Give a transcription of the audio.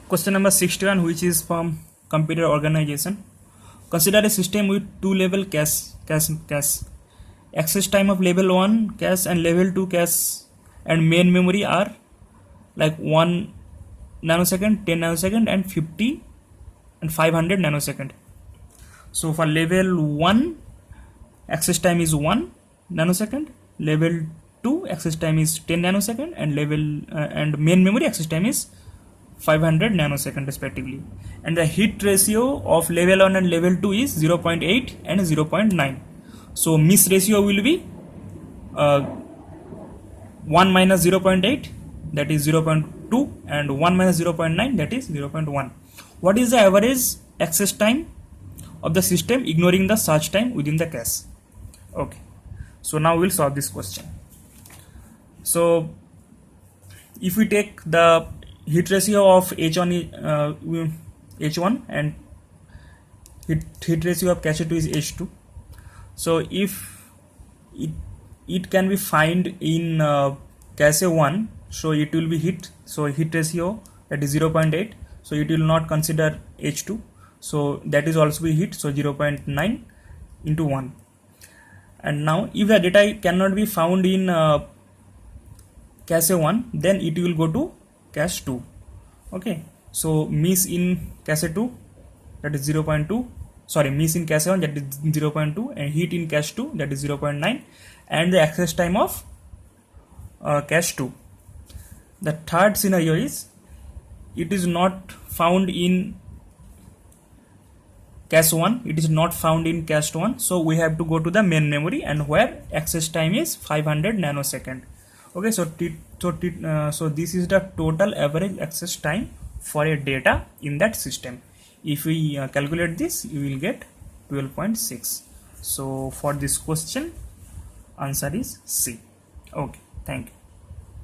Question number 61, which is from computer organization. Consider a system with two level cache. Access time of level 1 cache and level 2 cache and main memory are like 1 nanosecond, 10 nanosecond and 50 and 500 nanosecond. So for level 1 access time is 1 nanosecond, level 2 access time is 10 nanosecond and and main memory access time is 500 nanosecond respectively, and the hit ratio of level 1 and level 2 is 0.8 and 0.9. so miss ratio will be 1 minus 0.8, that is 0.2, and 1 minus 0.9, that is 0.1. What is the average access time of the system ignoring the search time within the cache? Okay, so now we'll solve this question. So if we take the hit ratio of H1 and hit ratio of cache 2 is H2. So if it can be find in cache 1, so it will be hit, so hit ratio that is 0.8, so it will not consider H2, so that is also be hit, so 0.9 into 1. And now if the data cannot be found in cache 1, then it will go to cache 2. Okay, so miss in cache 2, that is 0.2, sorry, miss in cache 1, that is 0.2, and hit in cache 2, that is 0.9, and the access time of cache 2. The third scenario is it is not found in cache 1, it is not found in cache 1, so we have to go to the main memory, and where access time is 500 nanosecond. Okay, so this is the total average access time for a data in that system. If we calculate this, you will get 12.6. so for this question, answer is C. Okay, thank you.